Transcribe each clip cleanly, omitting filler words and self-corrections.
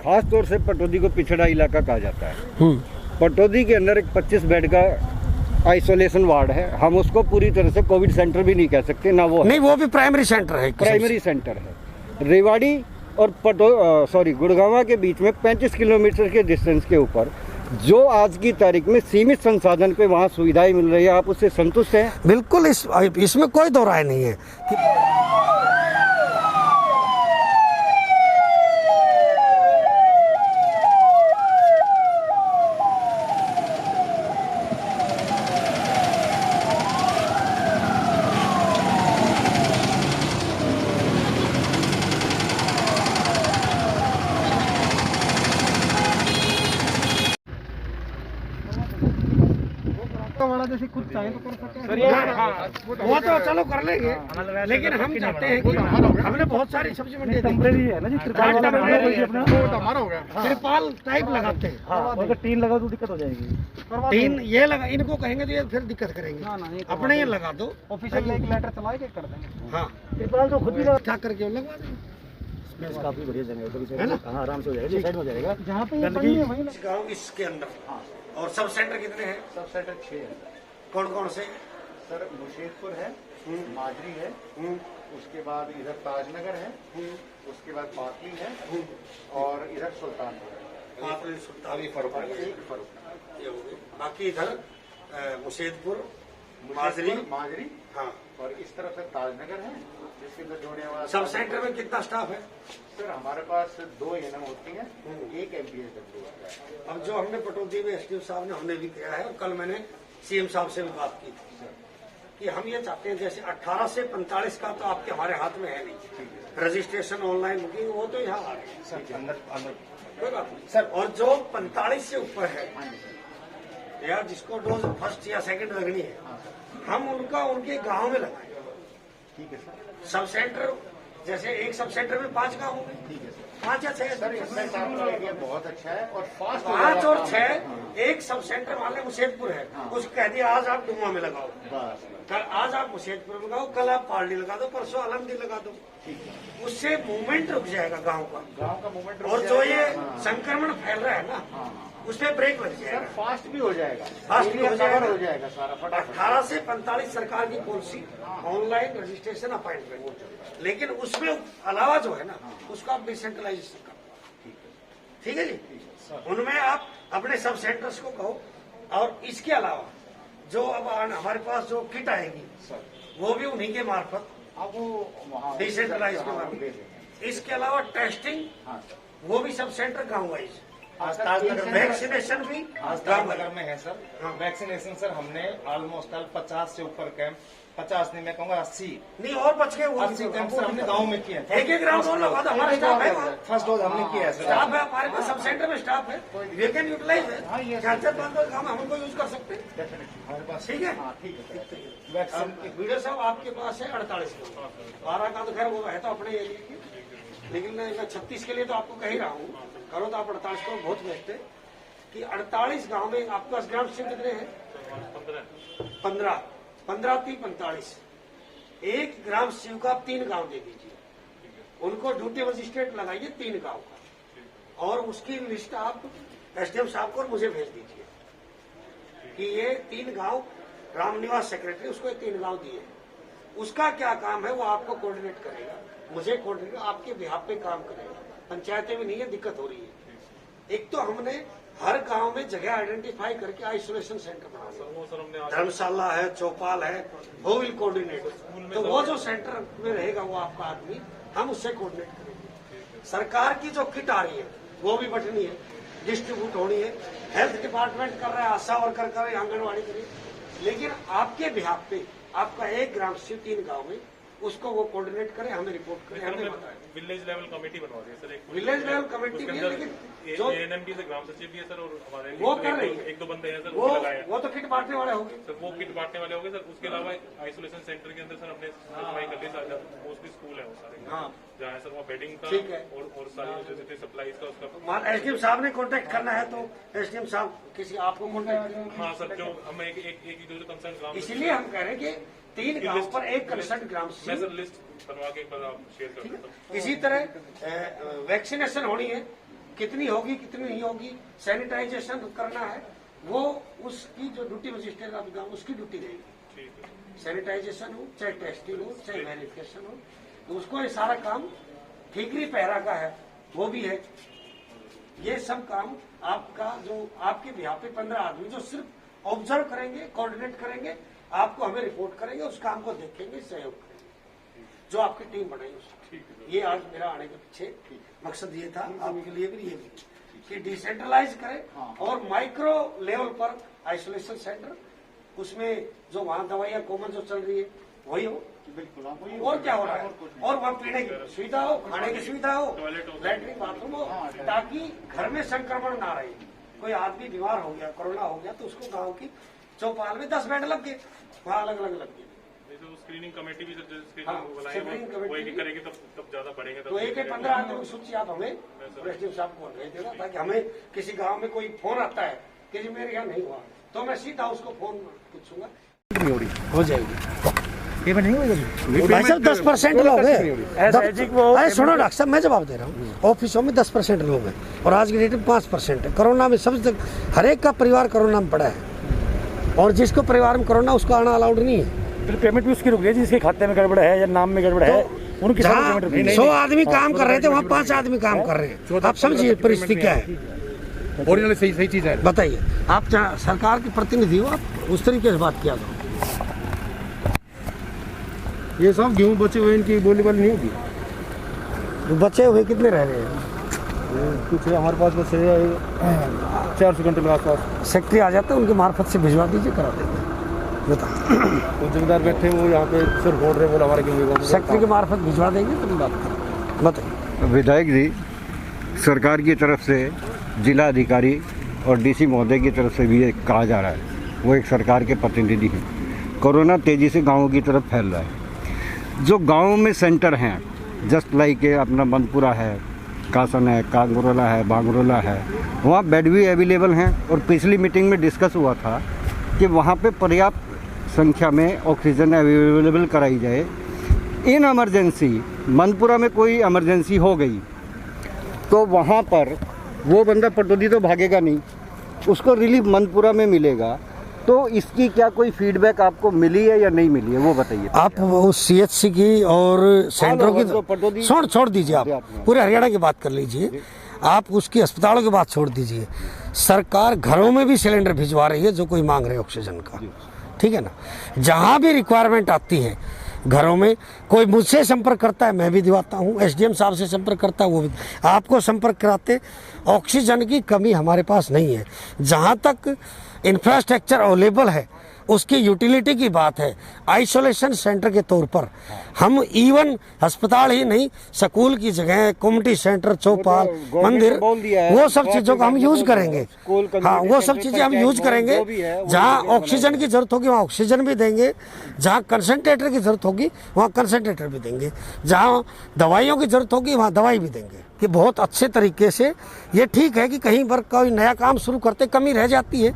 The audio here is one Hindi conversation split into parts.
खास तौर से पटौदी को पिछड़ा इलाका कहा जाता है। पटौदी के अंदर एक 25 बेड का आइसोलेशन वार्ड है। हम उसको पूरी तरह से कोविड सेंटर भी नहीं कह सकते, ना वो नहीं, वो भी प्राइमरी सेंटर है। प्राइमरी सेंटर है। रेवाड़ी और गुड़गांव के बीच में 35 किलोमीटर के डिस्टेंस के ऊपर जो आज की तारीख में सीमित संसाधन पे वहाँ सुविधाएं मिल रही है, आप उससे संतुष्ट हैं? बिल्कुल, इसमें कोई दो राय नहीं है। जैसे खुद चाहे तो कर सकते हैं। वो तो चलो कर लेंगे, लेकिन हम चाहते हैं कि हमने बहुत सारी सब्जी मंडी टेम्परेरी है ना जी, हमारा हो गया। तिरपाल टाइप लगाते हैं। अगर टीन लगा तो दिक्कत हो जाएगी। टीन ये लगा, इनको कहेंगे तो ये फिर दिक्कत करेंगे। अपने ये लगा दो, ऑफिशियल एक लेटर चलाए के कर देंगे। हाँ, तिरपाल तो खुद ही लगा क्या करके लगवा देंगे। काफी बढ़िया जगह है ना? हाँ, आराम से हो जाएगा, साइड में हो जाएगा। जहाँ पे गंदगी गाँव इसके अंदर। और सब सेंटर कितने हैं? सब सेंटर 6 है। कौन कौन से? सर मुर्शीदपुर है, माजरी है, उसके बाद इधर ताजनगर है, उसके बाद पाटली है और इधर सुल्तानपुर है। पाटली, सुल्तानी, फरुख। बाकी इधर मुर्शीदपुर, माजरी, हाँ, और इस तरफ से ताजनगर है जिसके अंदर जोड़ने वाला। सब सेंटर में कितना स्टाफ है? सर हमारे पास 2 एएनएम होती हैं, 1 MPSW होता है। अब जो हमने पटौदी में एसडीओ साहब ने हमने भी किया है, और कल मैंने सीएम साहब से भी बात की थी कि हम ये चाहते हैं जैसे 18 से 45 का तो आपके हमारे हाथ में है नहीं, रजिस्ट्रेशन ऑनलाइन बुकिंग वो तो यहाँ आ रही है सर अंदर कोई बात नहीं सर। और जो 45 से ऊपर है या जिसको डोज फर्स्ट या सेकंड लगनी है, हम उनके गांव में लगाएंगे। ठीक है सर। सब सेंटर जैसे एक सब सेंटर में 5 गांव होंगे। ठीक है सर। 5 या 6 सर इसमें आपका आइडिया बहुत अच्छा है और फास्ट। 5 और 6 एक सब सेंटर मान लें मुर्शीदपुर है, उसको कह दिया आज आप डुम्मा में लगाओ, बस कल आज आप मुर्शीदपुर में लगाओ, कल आप पालड़ी लगा दो, परसों आलमगीर लगा दो। उससे मूवमेंट रुक जाएगा गांव का मूवमेंट। और जो ये संक्रमण फैल रहा है ना, उस पर ब्रेक लग जाएगा। फास्ट भी हो जाएगा, फास्ट भी हो हो जाएगा सारा फटाफट। 18 से 45 सरकार की पॉलिसी, ऑनलाइन रजिस्ट्रेशन अपॉइंटमेंट, लेकिन उसमें अलावा जो है ना उसको आप डिसेंट्रलाइजेशन करो। ठीक है जी। उनमें आप अपने सब सेंटर्स को कहो, और इसके अलावा जो अब हमारे पास जो किट आएगी वो भी उन्हीं के मार्फत, अब वो डिसेंट्रलाइज के मार्फत। इसके अलावा टेस्टिंग वो भी सब सेंटर गाँव वाइज, वैक्सीनेशन भी ताजनगर में है सर। वैक्सीनेशन सर हमने ऑलमोस्ट 50 से ऊपर कैंप, 50 नहीं मैं कहूँगा 80 नहीं और बच गए 80 कैंप सर हमने गाँव में किए हैं। एक राउंड और लगा दो, हमारा स्टाफ है वहाँ। फर्स्ट डोज हमने किया है सर। स्टाफ है हमारे पास, सब सेंटर में स्टाफ है, वी कैन यूटिलाइज है। 4-5 काम हम उनको यूज कर सकते हैं। हमारे पास। ठीक है। वैक्सीन वीडियो साहब आपके पास है 48 का, 12 का तो खैर वो है तो अपने एरिया की, लेकिन मैं 36 के लिए तो आपको कह ही रहा हूँ, करो तो आप 48 को बहुत बेहतर है कि 48 गांव में आपके पास ग्राम सेवक कितने हैं? 15, 45 एक ग्राम सेवक आप 3 गांव दे दीजिए, उनको ड्यूटी मजिस्ट्रेट लगाइए 3 गांव का, और उसकी लिस्ट आप एसडीएम साहब को और मुझे भेज दीजिए कि ये 3 गांव राम निवास सेक्रेटरी उसको 3 गांव दिए। उसका क्या काम है वो आपको कोऑर्डिनेट करेगा, मुझे कोऑर्डिनेट, आपके बिहाफ पे काम करेगा। पंचायतें भी नहीं है, दिक्कत हो रही है। एक तो हमने हर गांव में जगह आइडेंटिफाई करके आइसोलेशन सेंटर बना दिया, धर्मशाला है, चौपाल है, वो विल कोऑर्डिनेट। तो वो जो सेंटर में रहेगा वो आपका आदमी, हम उससे कोऑर्डिनेट करेंगे। सरकार की जो किट आ रही है वो भी बटनी है, डिस्ट्रीब्यूट होनी है, हेल्थ डिपार्टमेंट कर रहा है, आशा वर्कर कर रहे हैं, आंगनबाड़ी कर रही है, लेकिन आपके बिहाफ पे आपका एक ग्राम से 3 गांव में उसको वो कोऑर्डिनेट करे, हमें रिपोर्ट करे, हमें बताए। विलेज लेवल कमेटी बनवा दी है सर, एक विलेज लेवल कमेटी भी है, लेकिन जो एएनएमडी से ग्राम सचिव भी है सर, और हमारे वो कर रही है। 1-2 बंदे हैं सर वो लगाए हैं वो तो किट बांटने वाले होंगे सर, वो किट बांटने वाले होंगे सर। उसके अलावा आइसोलेशन सेंटर के अंदर सर हमने सफाई कर ली सर, मोस्टली स्कूल है वो सारे, हाँ जहाँ है सर वहाँ बेडिंग का ठीक है। और सारी जितने सप्लाईज का उसका। एसडीएम साहब ने कांटेक्ट करना है तो एसडीएम साहब किसी आपको कांटेक्ट, हाँ सर, जो हम एक जो कंसर्न ग्राम, इसीलिए हम कह रहे हैं कि 3 गांव पर एक कंसर्न ग्राम मैं सर लिस्ट बनवा के एक बार आप शेयर कर देता हूँ। इसी तरह वैक्सीनेशन होनी है कितनी होगी कितनी नहीं होगी, सैनिटाइजेशन करना है, वो उसकी जो ड्यूटी मजिस्ट्रेट ऑफ गांव उसकी ड्यूटी रहेगी। सैनिटाइजेशन हो, चाहे टेस्टिंग हो, चाहे वेरिफिकेशन हो, तो उसको ये सारा काम ठीकरी पहरा का है, वो भी है। ये सब काम आपका जो आपके बिहार पे 15 आदमी जो सिर्फ ऑब्जर्व करेंगे, कोऑर्डिनेट करेंगे, आपको हमें रिपोर्ट करेंगे, उस काम को देखेंगे, सहयोग करेंगे, जो आपकी टीम बनाई उसकी। ये आज मेरा आने के पीछे मकसद ये था, आपके लिए भी ये भी कि डिसेंट्रलाइज करें और माइक्रो लेवल पर आइसोलेशन सेंटर, उसमें जो वहाँ दवाइयाँ कॉमन जो चल रही है वही हो, बिल्कुल। और क्या हो रहा है, और वहाँ पीने की सुविधा हो, खाने की सुविधा हो, लैट्रिन बाथरूम हो, ताकि घर में संक्रमण ना रहे। कोई आदमी बीमार हो गया, कोरोना हो गया, तो उसको गांव की चौपाल में 10 बेड लग गए, वहाँ अलग अलग लग गए। स्क्रीनिंग कमेटी भी सर स्क्रीनिंग कमेटी करेगी तब ज्यादा बढ़ेंगे। तो एक 15 आदमी की सूची आप हमें एसडीएम साहब को भेज देना, ताकि हमें किसी गांव में कोई फोन आता है कि जी मेरे यहाँ नहीं हुआ, तो मैं सीधा उसको फोन पूछूंगा। हो जाएगी। पेमेंट नहीं होगी भाई साहब 10% लोग हैं। अरे सुनो डॉक्टर साहब, मैं जवाब दे रहा हूँ। ऑफिसों में 10% लोग हैं और आज की डेट में 5% है। कोरोना में सबसे हर एक का परिवार कोरोना में पड़ा है, और जिसको परिवार में कोरोना उसको आना अलाउड नहीं है। पेमेंट भी उसकी रुक गई, जिसके खाते में गड़बड़ है या नाम में गड़बड़ है, उनकी जहाँ 100 आदमी काम कर रहे थे वहाँ 5 आदमी काम कर रहे हैं। आप समझिए परिस्थिति क्या है। ओरिजिनल सही चीज है। बताइए, आप सरकार के प्रतिनिधि हो, आप उस तरीके से बात किया करो। ये सब गेहूँ बचे हुए, इनकी बोली नहीं होगी। तो बचे हुए कितने रह रहे हैं? कुछ हमारे पास बचे 400 घंटे के आसपास। सेक्रेटरी आ जाते हैं, उनके मार्फत से भिजवा दीजिए, करा देंगे। तो जिम्मेदार बैठे वो यहाँ पे सिर फोड़ रहे, बोला हमारे गेहूँ सेक्रेटरी के मार्फत भिजवा देंगे, तुम बात करो। बताइए। विधायक जी, सरकार की तरफ से जिला अधिकारी और डीसी महोदय की तरफ से भी ये कहा जा रहा है, वो एक सरकार के प्रतिनिधि हैं, कोरोना तेज़ी से गाँवों की तरफ फैल रहा है। जो गाँव में सेंटर हैं, जस्ट लाइक अपना बंदपुरा है, कासन है, कांगरोला है, बांगरोला है, वहाँ बेड भी अवेलेबल हैं। और पिछली मीटिंग में डिस्कस हुआ था कि वहाँ पे पर्याप्त संख्या में ऑक्सीजन अवेलेबल कराई जाए। इन इमरजेंसी मनपुरा में कोई इमरजेंसी हो गई तो वहाँ पर वो बंदा पटौदी तो भागेगा नहीं, उसको रिलीफ मनपुरा में मिलेगा। तो इसकी क्या कोई फीडबैक आपको मिली है या नहीं मिली है, वो बताइए। आप उस सीएचसी की और सेंटरों की छोड़ दीजिए, आप पूरे हरियाणा की बात कर लीजिए, आप उसकी अस्पतालों की बात छोड़ दीजिए। सरकार घरों में भी सिलेंडर भिजवा रही है जो कोई मांग रहे हैं ऑक्सीजन का, ठीक है ना। जहाँ भी रिक्वायरमेंट आती है घरों में, कोई मुझसे संपर्क करता है मैं भी दिवाता हूँ, एसडीएम साहब से संपर्क करता है वो भी, आपको संपर्क कराते। ऑक्सीजन की कमी हमारे पास नहीं है। जहाँ तक इंफ्रास्ट्रक्चर अवेलेबल है उसकी यूटिलिटी की बात है, आइसोलेशन सेंटर के तौर पर हम इवन अस्पताल ही नहीं, स्कूल की जगह, कम्युनिटी सेंटर, चौपाल, मंदिर, वो सब चीजों को हम यूज करेंगे। हाँ, वो सब चीजें हम यूज करेंगे। जहाँ ऑक्सीजन की जरूरत होगी वहाँ ऑक्सीजन भी देंगे, जहाँ कंसंट्रेटर की जरूरत होगी वहाँ कंसंट्रेटर भी देंगे, जहाँ दवाइयों की जरूरत होगी वहाँ दवाई भी देंगे। कि बहुत अच्छे तरीके से, ये ठीक है कि कहीं पर कोई नया काम शुरू करते कमी रह जाती है,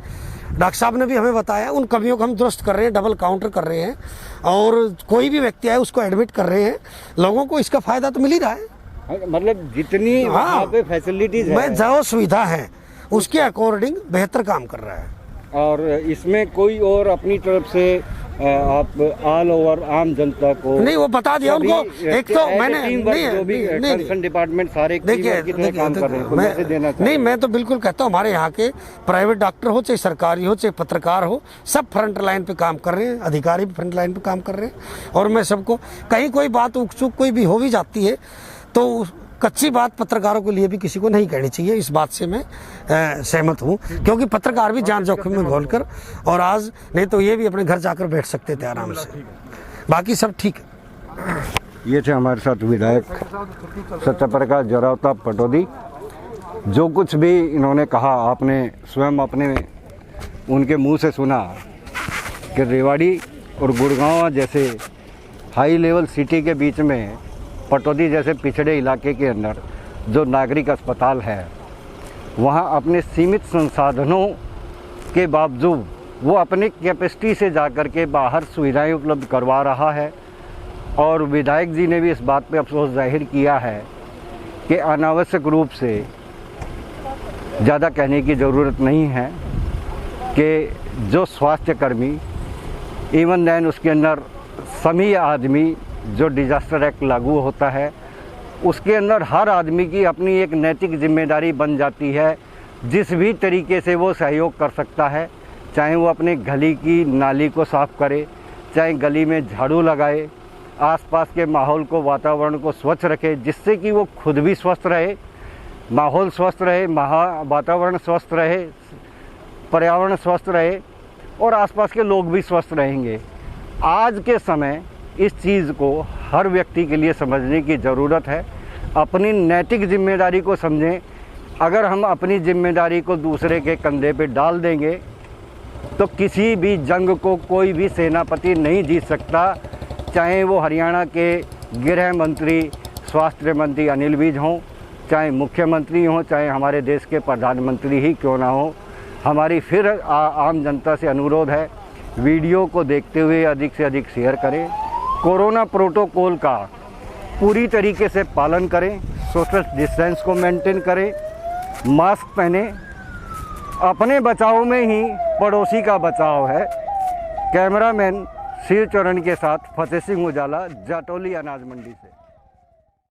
डॉक्टर साहब ने भी हमें बताया, उन कमियों को हम दुरुस्त कर रहे हैं, डबल काउंटर कर रहे हैं, और कोई भी व्यक्ति आए उसको एडमिट कर रहे हैं। लोगों को इसका फायदा तो मिल ही रहा है। मतलब जितनी वहाँ पे फैसिलिटीज है, जो सुविधा है उसके अकॉर्डिंग बेहतर काम कर रहा है। और इसमें कोई और अपनी तरफ से आप ऑल ओवर आम जनता को नहीं, वो बता दिया उनको। एक तो मैंने कंसर्न डिपार्टमेंट सारे काम कर रहे हैं, नहीं, मैं तो बिल्कुल कहता हूँ हमारे यहाँ के प्राइवेट डॉक्टर हो, चाहे सरकारी हो, चाहे पत्रकार हो, सब फ्रंट लाइन पे काम कर रहे हैं, अधिकारी भी फ्रंट लाइन पे काम कर रहे हैं। और मैं सबको, कहीं कोई बात उकचुक कोई भी हो भी जाती है तो कच्ची बात पत्रकारों के लिए भी किसी को नहीं कहनी चाहिए, इस बात से मैं सहमत हूँ, क्योंकि पत्रकार भी जान जोखिम में घोलकर, और आज नहीं तो ये भी अपने घर जाकर बैठ सकते थे आराम से। बाकी सब ठीक है। ये थे हमारे साथ विधायक सत्यप्रकाश जरावता पटौदी। जो कुछ भी इन्होंने कहा आपने स्वयं अपने उनके मुंह से सुना कि रेवाड़ी और गुड़गांव जैसे हाई लेवल सिटी के बीच में पटौदी जैसे पिछड़े इलाके के अंदर जो नागरिक अस्पताल है, वहाँ अपने सीमित संसाधनों के बावजूद वो अपने कैपेसिटी से जाकर के बाहर सुविधाएं उपलब्ध करवा रहा है। और विधायक जी ने भी इस बात पे अफसोस जाहिर किया है कि अनावश्यक रूप से ज़्यादा कहने की ज़रूरत नहीं है कि जो स्वास्थ्य कर्मी इवन दैन उसके अंदर सभी आदमी जो डिजास्टर एक्ट लागू होता है उसके अंदर हर आदमी की अपनी एक नैतिक जिम्मेदारी बन जाती है। जिस भी तरीके से वो सहयोग कर सकता है, चाहे वो अपने गली की नाली को साफ़ करे, चाहे गली में झाड़ू लगाए, आसपास के माहौल को, वातावरण को स्वच्छ रखे, जिससे कि वो खुद भी स्वस्थ रहे, माहौल स्वस्थ रहे, वातावरण स्वस्थ रहे, पर्यावरण स्वस्थ रहे और आसपास के लोग भी स्वस्थ रहेंगे। आज के समय इस चीज़ को हर व्यक्ति के लिए समझने की ज़रूरत है। अपनी नैतिक जिम्मेदारी को समझें। अगर हम अपनी जिम्मेदारी को दूसरे के कंधे पे डाल देंगे तो किसी भी जंग को कोई भी सेनापति नहीं जीत सकता, चाहे वो हरियाणा के गृह मंत्री, स्वास्थ्य मंत्री अनिल विज हों, चाहे मुख्यमंत्री हों, चाहे हमारे देश के प्रधानमंत्री ही क्यों ना हो। हमारी फिर आम जनता से अनुरोध है, वीडियो को देखते हुए अधिक से अधिक शेयर करें, कोरोना प्रोटोकॉल का पूरी तरीके से पालन करें, सोशल डिस्टेंस को मेंटेन करें, मास्क पहने। अपने बचाव में ही पड़ोसी का बचाव है। कैमरामैन शिव चरण के साथ फतेह सिंह उजाला, जाटौली अनाज मंडी से।